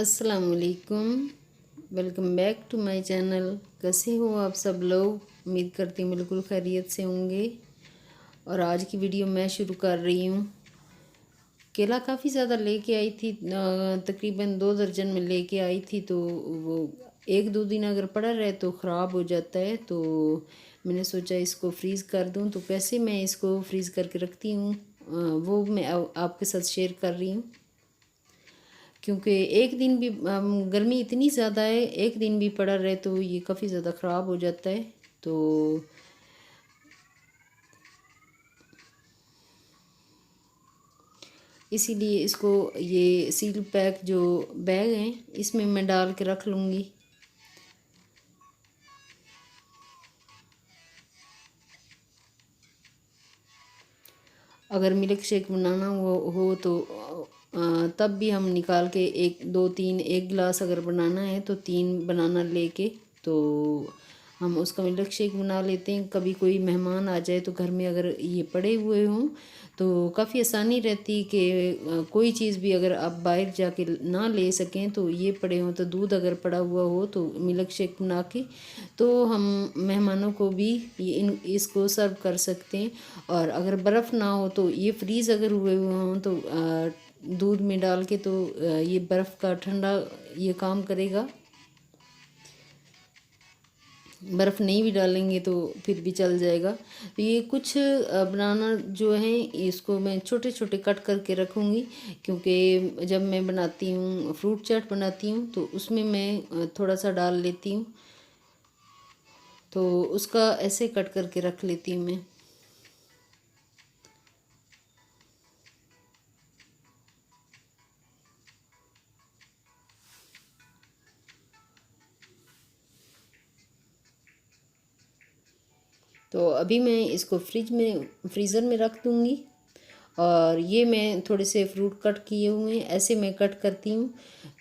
अस्सलाम वालेकुम। Welcome back to my channel. कैसे हो आप सब लोग? उम्मीद करती हूँ बिल्कुल खैरियत से होंगे। और आज की वीडियो मैं शुरू कर रही हूँ। केला काफ़ी ज़्यादा लेके आई थी, तकरीबन 2 दर्जन में लेके आई थी। तो वो 1-2 दिन अगर पड़ा रहे तो ख़राब हो जाता है। तो मैंने सोचा इसको फ्रीज़ कर दूँ। तो कैसे मैं इसको फ्रीज़ करके रखती हूँ वो मैं आपके साथ शेयर कर रही हूँ। क्योंकि एक दिन भी गर्मी इतनी ज़्यादा है, एक दिन भी पड़ा रहे तो ये काफ़ी ज़्यादा ख़राब हो जाता है। तो इसीलिए इसको ये सील पैक जो बैग हैं इसमें मैं डाल के रख लूँगी। अगर मिल्क शेक बनाना हो तो तब भी हम निकाल के 1 2 3 1 गिलास अगर बनाना है तो 3 बनाना लेके तो हम उसका मिल्क शेक बना लेते हैं। कभी कोई मेहमान आ जाए तो घर में अगर ये पड़े हुए हों तो काफ़ी आसानी रहती कि कोई चीज़ भी अगर आप बाहर जाके ना ले सकें तो ये पड़े हों। तो दूध अगर पड़ा हुआ हो तो मिल्क शेक बना के तो हम मेहमानों को भी इसको सर्व कर सकते हैं। और अगर बर्फ़ ना हो तो ये फ्रीज़ अगर हुए हुए हों तो दूध में डाल के तो ये बर्फ़ का ठंडा ये काम करेगा। बर्फ़ नहीं भी डालेंगे तो फिर भी चल जाएगा। तो ये कुछ बनाना जो है इसको मैं छोटे छोटे कट करके रखूँगी। क्योंकि जब मैं बनाती हूँ फ्रूट चाट बनाती हूँ तो उसमें मैं थोड़ा सा डाल लेती हूँ। तो उसका ऐसे कट करके रख लेती हूँ मैं। तो अभी मैं इसको फ्रीज़र में रख दूँगी। और ये मैं थोड़े से फ्रूट कट किए हुए हैं, ऐसे मैं कट करती हूँ।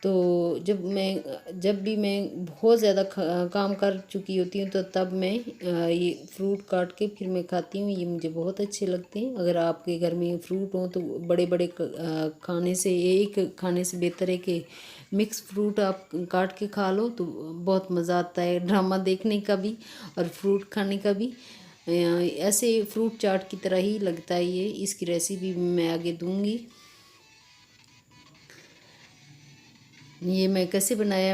तो जब भी मैं बहुत ज़्यादा काम कर चुकी होती हूँ तो तब मैं ये फ्रूट काट के फिर मैं खाती हूँ। ये मुझे बहुत अच्छे लगते हैं। अगर आपके घर में फ्रूट हो तो बड़े बड़े खाने से एक खाने से बेहतर है कि मिक्स फ्रूट आप काट के खा लो तो बहुत मज़ा आता है ड्रामा देखने का भी और फ्रूट खाने का भी। ऐसे फ्रूट चाट की तरह ही लगता है ये। इसकी रेसिपी मैं आगे दूंगी। ये मैं कैसे बनाया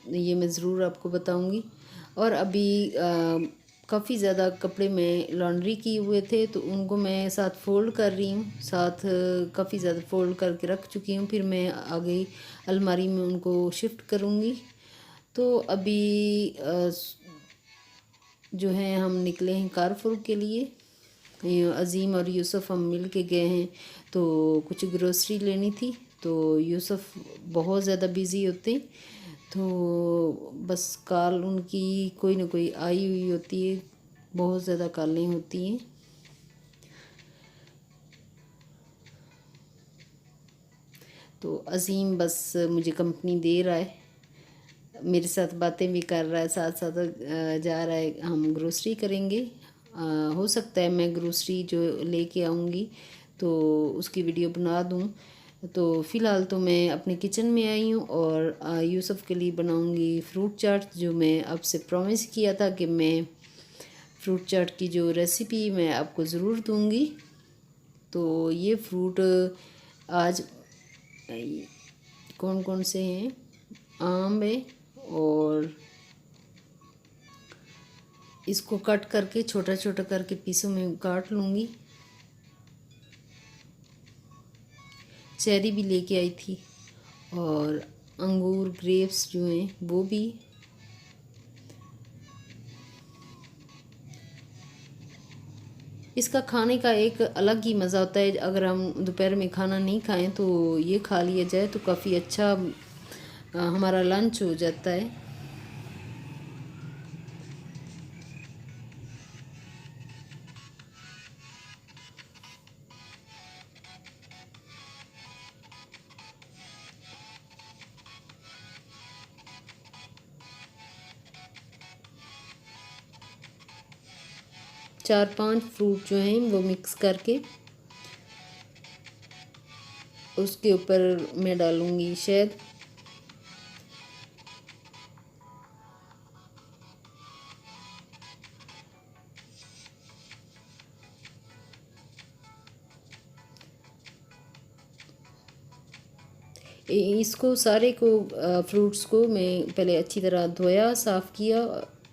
ये मैं ज़रूर आपको बताऊंगी। और अभी काफ़ी ज़्यादा कपड़े मैं लॉन्ड्री किए हुए थे तो उनको मैं साथ फ़ोल्ड कर रही हूँ। साथ काफ़ी ज़्यादा फ़ोल्ड करके रख चुकी हूँ। फिर मैं आगे अलमारी में उनको शिफ्ट करूँगी। तो अभी जो है हम निकले हैं कारफुर के लिए। अज़ीम और यूसुफ हम मिल के गए हैं तो कुछ ग्रोसरी लेनी थी। तो यूसुफ बहुत ज़्यादा बिज़ी होते तो बस कॉल उनकी कोई ना कोई आई हुई होती है। बहुत ज़्यादा कॉलें होती हैं। तो अज़ीम बस मुझे कंपनी दे रहा है, मेरे साथ बातें भी कर रहा है, साथ साथ जा रहा है। हम ग्रोसरी करेंगे। हो सकता है मैं ग्रोसरी जो लेके आऊँगी तो उसकी वीडियो बना दूँ। तो फ़िलहाल तो मैं अपने किचन में आई हूँ और यूसुफ के लिए बनाऊँगी फ्रूट चाट। जो मैं आपसे प्रॉमिस किया था कि मैं फ्रूट चाट की जो रेसिपी मैं आपको ज़रूर दूँगी। तो ये फ्रूट आज कौन कौन से हैं? आम है और इसको कट करके छोटा छोटा करके पीसों में काट लूँगी। चेरी भी लेके आई थी और अंगूर ग्रेप्स जो हैं वो भी। इसका खाने का एक अलग ही मज़ा होता है। अगर हम दोपहर में खाना नहीं खाएं तो ये खा लिया जाए तो काफ़ी अच्छा हमारा लंच हो जाता है। 4-5 फ्रूट जो हैं वो मिक्स करके उसके ऊपर मैं डालूँगी शहद। इसको सारे को फ्रूट्स को मैं पहले अच्छी तरह धोया, साफ़ किया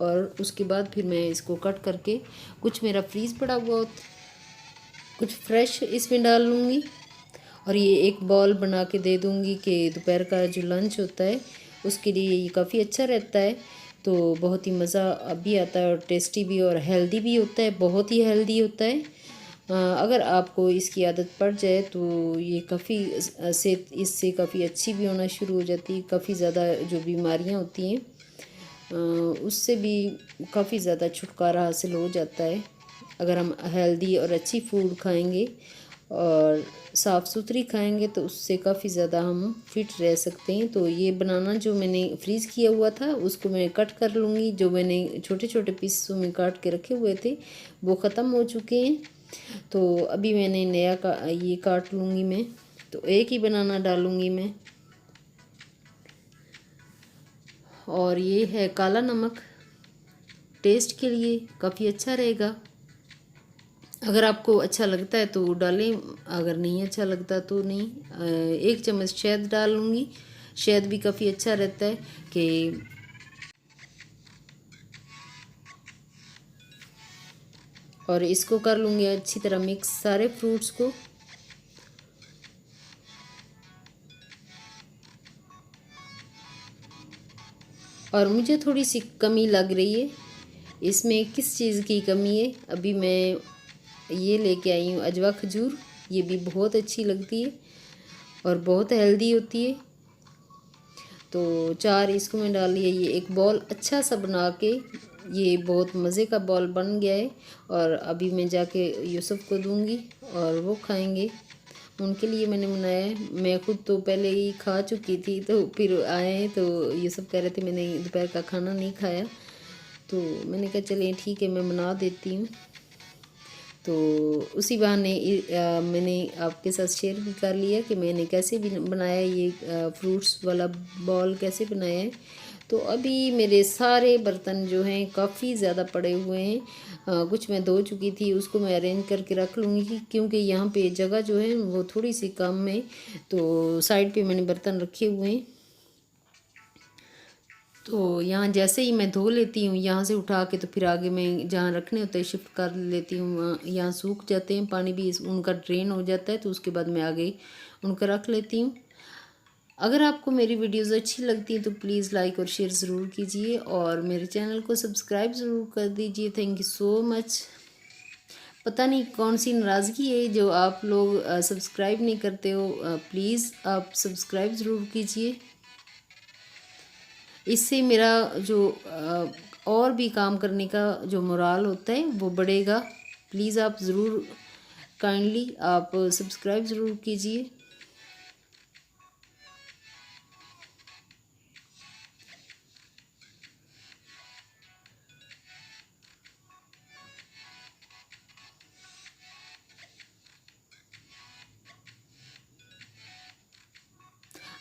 और उसके बाद फिर मैं इसको कट करके कुछ मेरा फ्रीज़ पड़ा हुआ कुछ फ्रेश इसमें डाल लूँगी और ये एक बॉल बना के दे दूँगी कि दोपहर का जो लंच होता है उसके लिए ये काफ़ी अच्छा रहता है। तो बहुत ही मज़ा भी आता है और टेस्टी भी और हेल्दी भी होता है, बहुत ही हेल्दी होता है। अगर आपको इसकी आदत पड़ जाए तो ये काफ़ी सेहत इससे काफ़ी अच्छी भी होना शुरू हो जाती है। काफ़ी ज़्यादा जो बीमारियां होती हैं उससे भी काफ़ी ज़्यादा छुटकारा हासिल हो जाता है अगर हम हेल्दी और अच्छी फूड खाएंगे और साफ़ सुथरी खाएंगे तो उससे काफ़ी ज़्यादा हम फिट रह सकते हैं। तो ये बनाना जो मैंने फ्रीज़ किया हुआ था उसको मैं कट कर लूँगी। जो मैंने छोटे छोटे पीसों में काट के रखे हुए थे वो ख़त्म हो चुके हैं। तो अभी मैंने नया ये काट लूँगी मैं। तो एक ही बनाना डालूँगी मैं। और ये है काला नमक, टेस्ट के लिए काफ़ी अच्छा रहेगा। अगर आपको अच्छा लगता है तो डालें, अगर नहीं अच्छा लगता तो नहीं। 1 चम्मच शहद डाल लूँगी। शहद भी काफ़ी अच्छा रहता है कि और इसको कर लूँगी अच्छी तरह मिक्स सारे फ्रूट्स को। और मुझे थोड़ी सी कमी लग रही है इसमें, किस चीज़ की कमी है? अभी मैं ये लेके आई हूँ अजवा खजूर। ये भी बहुत अच्छी लगती है और बहुत हेल्दी होती है। तो 4 इसको मैं डाल लिया। ये एक बॉल अच्छा सा बना के, ये बहुत मज़े का बॉल बन गया है और अभी मैं जाके यूसुफ को दूंगी और वो खाएंगे। उनके लिए मैंने बनाया है। मैं खुद तो पहले ही खा चुकी थी तो फिर आए तो यूसुफ कह रहे थे मैंने दोपहर का खाना नहीं खाया। तो मैंने कहा चलिए ठीक है मैं बना देती हूँ। तो उसी बहाने मैंने आपके साथ शेयर भी कर लिया कि मैंने कैसे भी बनाया ये फ्रूट्स वाला बॉल कैसे बनाया है। तो अभी मेरे सारे बर्तन जो हैं काफ़ी ज़्यादा पड़े हुए हैं। कुछ मैं धो चुकी थी उसको मैं अरेंज करके रख लूँगी क्योंकि यहाँ पे जगह जो है वो थोड़ी सी कम है। तो साइड पे मैंने बर्तन रखे हुए हैं। तो यहाँ जैसे ही मैं धो लेती हूँ यहाँ से उठा के तो फिर आगे मैं जहाँ रखने होते हैं शिफ्ट कर लेती हूँ। यहाँ सूख जाते हैं, पानी भी उनका ड्रेन हो जाता है तो उसके बाद मैं आगे उनका रख लेती हूँ। अगर आपको मेरी वीडियोस अच्छी लगती हैं तो प्लीज़ लाइक और शेयर ज़रूर कीजिए और मेरे चैनल को सब्सक्राइब ज़रूर कर दीजिए। Thank you so much. पता नहीं कौन सी नाराज़गी है जो आप लोग सब्सक्राइब नहीं करते हो। प्लीज़ आप सब्सक्राइब ज़रूर कीजिए। इससे मेरा जो और भी काम करने का जो मोराल होता है वो बढ़ेगा। प्लीज़ आप ज़रूर काइंडली आप सब्सक्राइब ज़रूर कीजिए।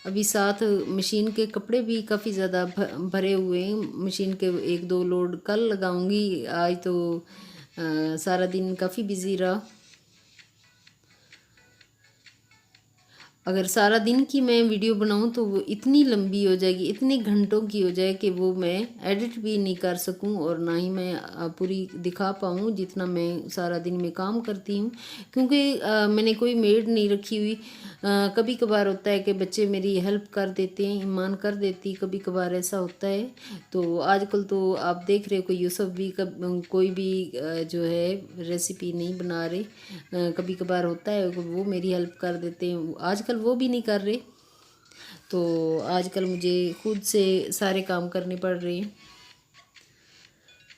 अभी साथ मशीन के कपड़े भी काफ़ी ज़्यादा भरे हुए हैं। मशीन के 1-2 लोड कल लगाऊंगी। आज तो सारा दिन काफ़ी बिज़ी रहा। अगर सारा दिन की मैं वीडियो बनाऊं तो वो इतनी लंबी हो जाएगी, इतने घंटों की हो जाए कि वो मैं एडिट भी नहीं कर सकूं और ना ही मैं पूरी दिखा पाऊं जितना मैं सारा दिन में काम करती हूं। क्योंकि मैंने कोई मेड नहीं रखी हुई। कभी कभार होता है कि बच्चे मेरी हेल्प कर देते हैं, ईमान कर देती, कभी कभार ऐसा होता है। तो आजकल तो आप देख रहे हो कि यूसुफ भी कोई भी जो है रेसिपी नहीं बना रहे। कभी कभार होता है वो मेरी हेल्प कर देते हैं, आजकल वो भी नहीं कर रहे। तो आजकल मुझे खुद से सारे काम करने पड़ रहे हैं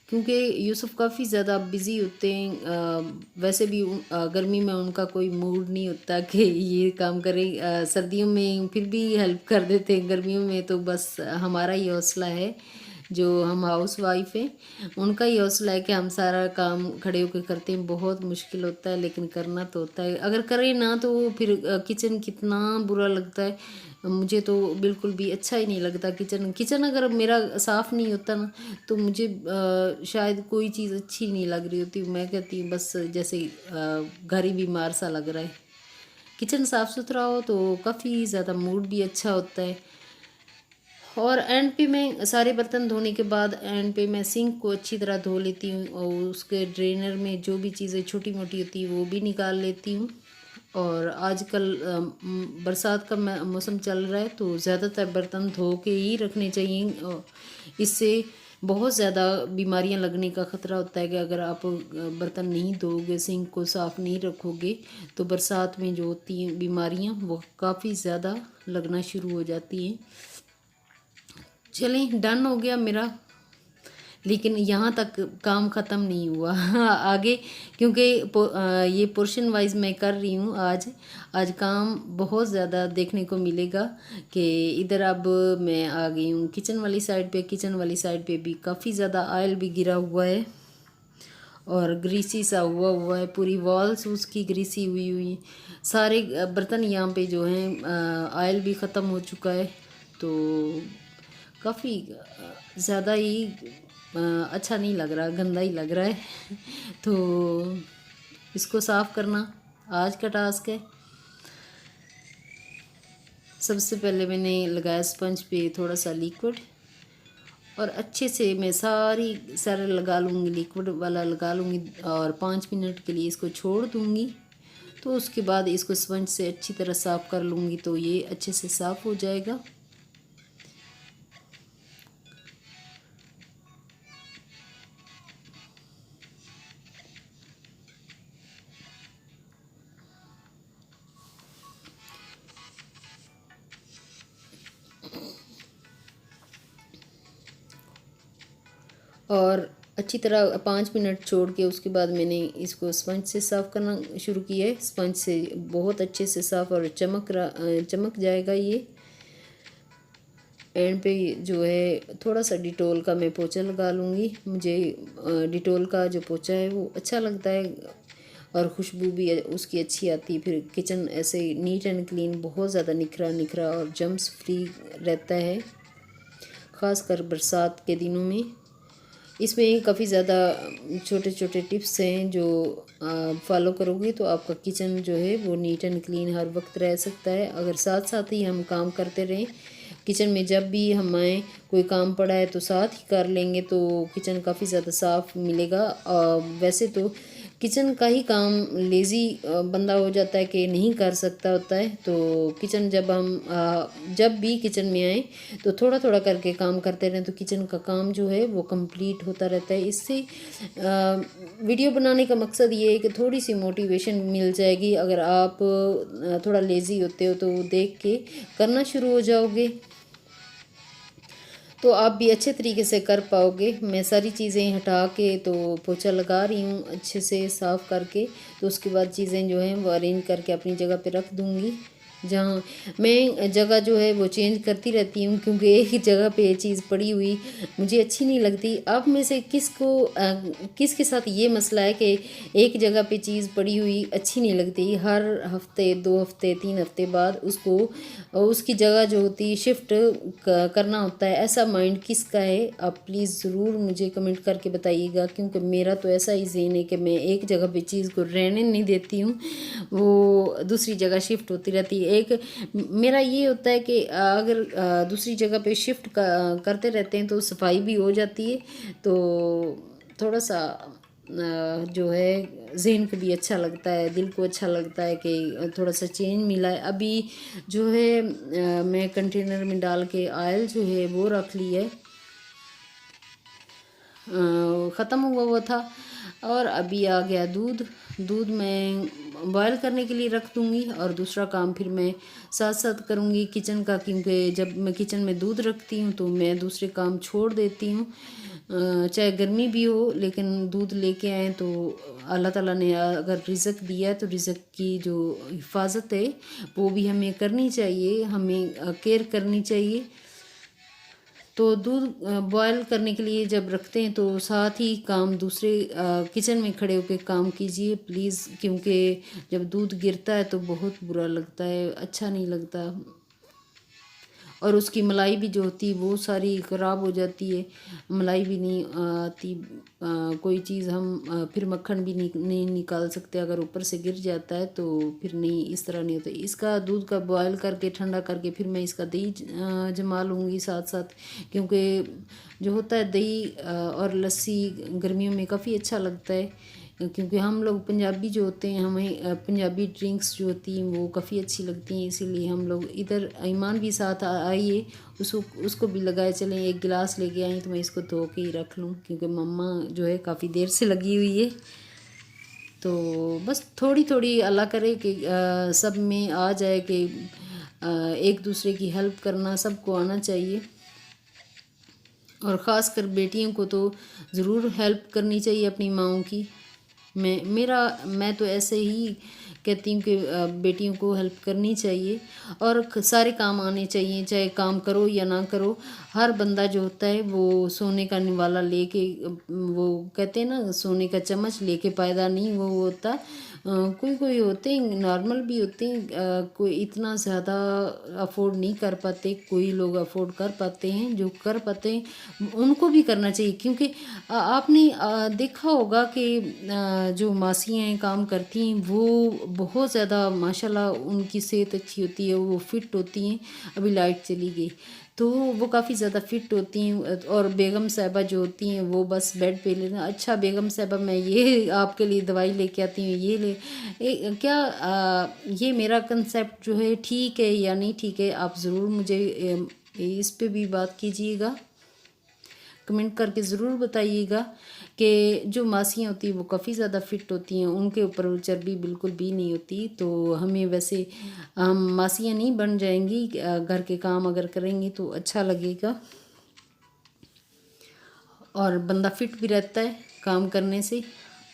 क्योंकि यूसुफ काफ़ी ज़्यादा बिज़ी होते हैं। वैसे भी गर्मी में उनका कोई मूड नहीं होता कि ये काम करें। सर्दियों में फिर भी हेल्प कर देते हैं, गर्मियों में तो बस हमारा ही हौसला है जो हम हाउस वाइफ हैं, उनका ही हौसला है कि हम सारा काम खड़े होकर करते हैं। बहुत मुश्किल होता है लेकिन करना तो होता है। अगर करें ना तो फिर किचन कितना बुरा लगता है। मुझे तो बिल्कुल भी अच्छा ही नहीं लगता किचन। किचन अगर मेरा साफ़ नहीं होता ना तो मुझे शायद कोई चीज़ अच्छी नहीं लग रही होती। मैं कहती हूँ बस जैसे घर ही बीमार सा लग रहा है। किचन साफ़ सुथरा हो तो काफ़ी ज़्यादा मूड भी अच्छा होता है। और एंड पे मैं सारे बर्तन धोने के बाद एंड पे मैं सिंक को अच्छी तरह धो लेती हूँ और उसके ड्रेनर में जो भी चीज़ें छोटी मोटी होती है वो भी निकाल लेती हूँ। और आजकल बरसात का मौसम चल रहा है तो ज़्यादातर बर्तन धो के ही रखने चाहिए। इससे बहुत ज़्यादा बीमारियां लगने का ख़तरा होता है कि अगर आप बर्तन नहीं धोगे, सिंक को साफ़ नहीं रखोगे तो बरसात में जो होती हैं बीमारियां वो काफ़ी ज़्यादा लगना शुरू हो जाती हैं। चलें, डन हो गया मेरा, लेकिन यहाँ तक काम ख़त्म नहीं हुआ आगे, क्योंकि ये पोर्शन वाइज मैं कर रही हूँ। आज काम बहुत ज़्यादा देखने को मिलेगा कि इधर अब मैं आ गई हूँ किचन वाली साइड पे। किचन वाली साइड पे भी काफ़ी ज़्यादा ऑयल भी गिरा हुआ है और ग्रीसी सा हुआ है, पूरी वॉल्स उसकी ग्रीसी हुई सारे बर्तन यहाँ पे जो हैं ऑयल भी ख़त्म हो चुका है। तो काफ़ी ज़्यादा ही अच्छा नहीं लग रहा, गंदा ही लग रहा है तो इसको साफ़ करना आज का टास्क है। सबसे पहले मैंने लगाया स्पंज पे थोड़ा सा लिक्विड और अच्छे से मैं सारे लगा लूँगी, लिक्विड वाला लगा लूँगी और 5 मिनट के लिए इसको छोड़ दूँगी। तो उसके बाद इसको स्पंज से अच्छी तरह साफ़ कर लूँगी तो ये अच्छे से साफ़ हो जाएगा। और अच्छी तरह 5 मिनट छोड़ के उसके बाद मैंने इसको स्पंज से साफ़ करना शुरू किया है। स्पंज से बहुत अच्छे से साफ़ और चमक जाएगा ये। एंड पे जो है थोड़ा सा डिटोल का मैं पोंछा लगा लूँगी। मुझे डिटोल का जो पोंछा है वो अच्छा लगता है और खुशबू भी उसकी अच्छी आती है। फिर किचन ऐसे नीट एंड क्लीन, बहुत ज़्यादा निखरा और जम्स फ्री रहता है, ख़ासकर बरसात के दिनों में। इसमें काफ़ी ज़्यादा छोटे छोटे टिप्स हैं जो फॉलो करोगे तो आपका किचन जो है वो नीट एंड क्लीन हर वक्त रह सकता है। अगर साथ साथ ही हम काम करते रहें किचन में, जब भी हम आए कोई काम पड़ा है तो साथ ही कर लेंगे तो किचन काफ़ी ज़्यादा साफ़ मिलेगा। वैसे तो किचन का ही काम लेज़ी बंदा हो जाता है कि नहीं कर सकता होता है। तो किचन जब भी किचन में आए तो थोड़ा थोड़ा करके काम करते रहें तो किचन का काम जो है वो कंप्लीट होता रहता है। इससे वीडियो बनाने का मकसद ये है कि थोड़ी सी मोटिवेशन मिल जाएगी। अगर आप थोड़ा लेज़ी होते हो तो देख के करना शुरू हो जाओगे तो आप भी अच्छे तरीके से कर पाओगे। मैं सारी चीज़ें हटा के तो पोंछा लगा रही हूँ अच्छे से साफ़ करके। तो उसके बाद चीज़ें जो हैं वो अरेंज करके अपनी जगह पे रख दूँगी। जहाँ मैं जगह जो है वो चेंज करती रहती हूँ क्योंकि एक ही जगह पे ये चीज़ पड़ी हुई मुझे अच्छी नहीं लगती। आप में से किसके साथ ये मसला है कि एक जगह पे चीज़ पड़ी हुई अच्छी नहीं लगती, हर हफ्ते 2 हफ्ते 3 हफ्ते बाद उसकी जगह जो होती है शिफ्ट करना होता है। ऐसा माइंड किसका है? आप प्लीज़ ज़रूर मुझे कमेंट करके बताइएगा, क्योंकि मेरा तो ऐसा ही ज़हन है कि मैं एक जगह पे चीज़ को रहने नहीं देती हूँ, वो दूसरी जगह शिफ्ट होती रहती है। एक मेरा ये होता है कि अगर दूसरी जगह पे शिफ्ट करते रहते हैं तो सफाई भी हो जाती है, तो थोड़ा सा जो है ज़हन को भी अच्छा लगता है, दिल को अच्छा लगता है कि थोड़ा सा चेंज मिला है। अभी जो है मैं कंटेनर में डाल के ऑयल जो है वो रख ली है, ख़त्म हुआ था। और अभी आ गया दूध मैं बॉयल करने के लिए रख दूँगी और दूसरा काम फिर मैं साथ साथ करूँगी किचन का, क्योंकि जब मैं किचन में दूध रखती हूँ तो मैं दूसरे काम छोड़ देती हूँ। चाहे गर्मी भी हो लेकिन दूध लेके आए तो अल्लाह ताला ने अगर रिज़्क दिया है तो रिज़्क की जो हिफाजत है वो भी हमें करनी चाहिए, हमें केयर करनी चाहिए। तो दूध बॉयल करने के लिए जब रखते हैं तो साथ ही काम दूसरे किचन में खड़े होकर काम कीजिए प्लीज़, क्योंकि जब दूध गिरता है तो बहुत बुरा लगता है, अच्छा नहीं लगता। और उसकी मलाई भी जो होती है वो सारी ख़राब हो जाती है, मलाई भी नहीं आती। कोई चीज़ हम फिर मक्खन भी नहीं निकाल सकते, अगर ऊपर से गिर जाता है तो फिर नहीं, इस तरह नहीं होता। इसका दूध का बॉयल करके ठंडा करके फिर मैं इसका दही जमा लूँगी साथ साथ, क्योंकि जो होता है दही और लस्सी गर्मियों में काफ़ी अच्छा लगता है, क्योंकि हम लोग पंजाबी जो होते हैं, हमें पंजाबी ड्रिंक्स जो होती हैं वो काफ़ी अच्छी लगती हैं, इसीलिए हम लोग इधर ईमान भी साथ आइए, उसको भी लगाए चलें। एक गिलास लेके आई तो मैं इसको धो के ही रख लूँ, क्योंकि मम्मा जो है काफ़ी देर से लगी हुई है। तो बस थोड़ी थोड़ी अल्लाह करे कि सब में आ जाए कि एक दूसरे की हेल्प करना सबको आना चाहिए, और ख़ास कर बेटियों को तो ज़रूर हेल्प करनी चाहिए अपनी माँओं की। मैं तो ऐसे ही कहती हूँ कि बेटियों को हेल्प करनी चाहिए, और सारे काम आने चाहिए, चाहे काम करो या ना करो। हर बंदा जो होता है वो सोने का निवाला लेके, वो कहते हैं ना सोने का चम्मच लेके पैदा नहीं वो होता। कोई कोई होते हैं नॉर्मल भी होते हैं, कोई इतना ज़्यादा अफोर्ड नहीं कर पाते, कोई लोग अफोर्ड कर पाते हैं, जो कर पाते हैं उनको भी करना चाहिए। क्योंकि आपने देखा होगा कि जो मासियाँ हैं काम करती हैं वो बहुत ज़्यादा माशाल्लाह उनकी सेहत अच्छी होती है, वो फिट होती हैं। अभी लाइट चली गई तो वो काफ़ी ज़्यादा फिट होती हैं, और बेगम साहिबा जो होती हैं वो बस बेड पे लेना, अच्छा बेगम साहिबा मैं ये आपके लिए दवाई लेके आती हूँ, ये ले क्या ये मेरा कंसेप्ट जो है ठीक है या नहीं ठीक है, आप ज़रूर मुझे इस पे भी बात कीजिएगा, कमेंट करके ज़रूर बताइएगा कि जो मासियाँ होती हैं वो काफ़ी ज़्यादा फिट होती हैं, उनके ऊपर चर्बी बिल्कुल भी नहीं होती। तो हमें वैसे हम मासियाँ नहीं बन जाएंगी, घर के काम अगर करेंगे तो अच्छा लगेगा, और बंदा फिट भी रहता है काम करने से,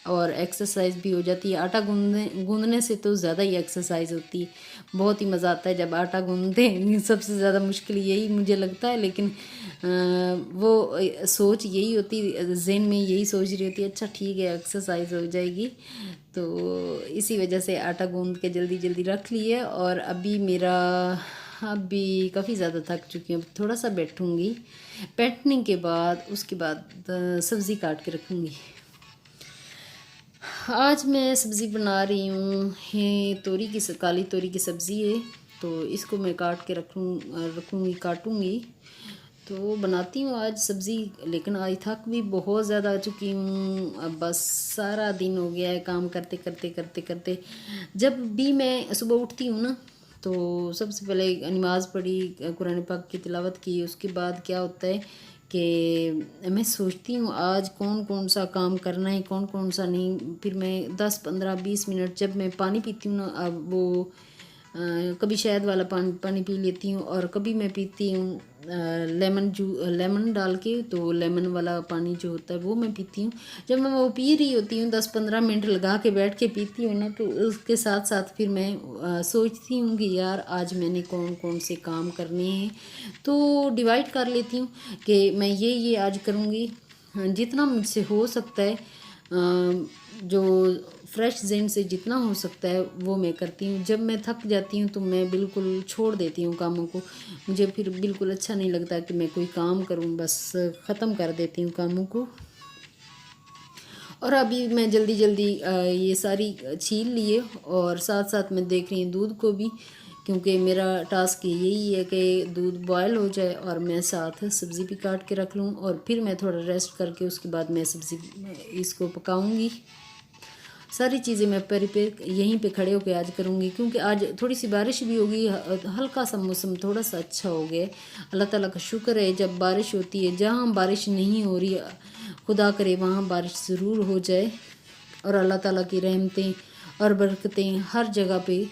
और एक्सरसाइज भी हो जाती है। आटा गूंदने से तो ज़्यादा ही एक्सरसाइज होती है, बहुत ही मज़ा आता है जब आटा गूंदते हैं। सबसे ज़्यादा मुश्किल यही मुझे लगता है, लेकिन वो सोच यही होती, जहन में यही सोच रही होती है अच्छा ठीक है एक्सरसाइज हो जाएगी, तो इसी वजह से आटा गूंद के जल्दी जल्दी रख लिए। और अभी काफ़ी ज़्यादा थक चुकी हूँ, थोड़ा सा बैठूँगी, बैठने के बाद उसके बाद सब्ज़ी काट के रखूँगी। आज मैं सब्ज़ी बना रही हूँ, है काली तोरी की सब्ज़ी है, तो इसको मैं काट के रखूँगी काटूँगी, तो बनाती हूँ आज सब्ज़ी। लेकिन आज थक भी बहुत ज़्यादा आ चुकी हूँ, अब बस सारा दिन हो गया है काम करते करते करते करते। जब भी मैं सुबह उठती हूँ ना तो सबसे पहले नमाज़ पढ़ी, कुरान पाक की तिलावत की, उसके बाद क्या होता है कि मैं सोचती हूँ आज कौन कौन सा काम करना है कौन कौन सा नहीं। फिर मैं 10-15-20 मिनट जब मैं पानी पीती हूँ ना, अब वो कभी शहद वाला पानी पी लेती हूँ, और कभी मैं पीती हूँ लेमन डाल के, तो लेमन वाला पानी जो होता है वो मैं पीती हूँ। जब मैं वो पी रही होती हूँ 10-15 मिनट लगा के बैठ के पीती हूँ ना, तो उसके साथ साथ फिर मैं सोचती हूँ कि यार आज मैंने कौन कौन से काम करने हैं, तो डिवाइड कर लेती हूँ कि मैं ये आज करूँगी। जितना मुझसे हो सकता है जो फ्रेश जहन से जितना हो सकता है वो मैं करती हूँ। जब मैं थक जाती हूँ तो मैं बिल्कुल छोड़ देती हूँ कामों को, मुझे फिर बिल्कुल अच्छा नहीं लगता कि मैं कोई काम करूँ, बस ख़त्म कर देती हूँ कामों को। और अभी मैं जल्दी जल्दी ये सारी छील लिए, और साथ साथ मैं देख रही हूँ दूध को भी, क्योंकि मेरा टास्क यही है कि दूध बॉयल हो जाए और मैं साथ सब्ज़ी भी काट के रख लूँ, और फिर मैं थोड़ा रेस्ट करके उसके बाद मैं सब्ज़ी इसको पकाऊंगी। सारी चीज़ें मैं प्रिपेयर यहीं पे खड़े होकर आज करूँगी, क्योंकि आज थोड़ी सी बारिश भी होगी, हल्का सा मौसम थोड़ा सा अच्छा हो गया। अल्लाह ताला का शुक्र है जब बारिश होती है, जहाँ बारिश नहीं हो रही खुदा करे वहाँ बारिश ज़रूर हो जाए, और अल्लाह ताला की रहमतें और बरकतें हर जगह पे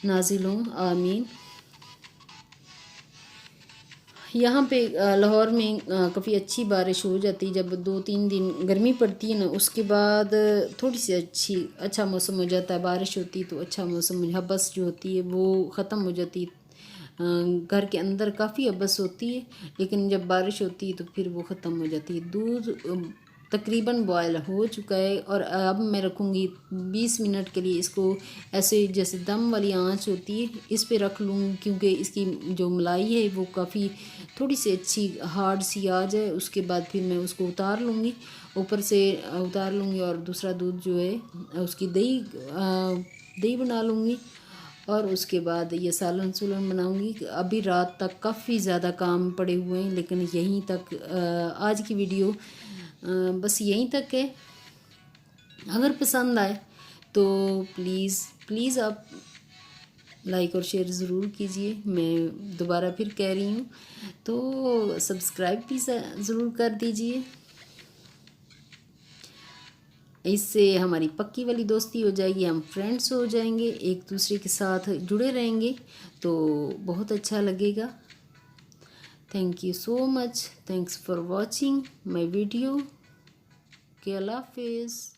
नाजिल हों, आमीन। यहाँ पे लाहौर में काफ़ी अच्छी बारिश हो जाती है, जब 2-3 दिन गर्मी पड़ती है ना, उसके बाद थोड़ी सी अच्छा मौसम हो जाता है, बारिश होती है तो अच्छा मौसम, हबस जो होती है वो ख़त्म हो जाती है। घर के अंदर काफ़ी हबस होती है, लेकिन जब बारिश होती है तो फिर वो ख़त्म हो जाती है। दूध तकरीबन बॉयल हो चुका है। और अब मैं रखूँगी 20 मिनट के लिए इसको, ऐसे जैसे दम वाली आंच होती है इस पे रख लूँगी, क्योंकि इसकी जो मलाई है वो काफ़ी थोड़ी सी अच्छी हार्ड सी आ जाए। उसके बाद फिर मैं उसको उतार लूँगी, ऊपर से उतार लूँगी और दूसरा दूध जो है उसकी दही बना लूँगी। और उसके बाद ये सालन सुलन बनाऊंगी। अभी रात तक काफ़ी ज़्यादा काम पड़े हुए हैं, लेकिन यहीं तक आज की वीडियो बस यहीं तक है। अगर पसंद आए तो प्लीज़ आप लाइक और शेयर ज़रूर कीजिए। मैं दोबारा फिर कह रही हूँ, तो सब्सक्राइब भी ज़रूर कर दीजिए। इससे हमारी पक्की वाली दोस्ती हो जाएगी, हम फ्रेंड्स हो जाएंगे, एक दूसरे के साथ जुड़े रहेंगे, तो बहुत अच्छा लगेगा। Thank you so much, thanks for watching my video. Allah हाफिज़।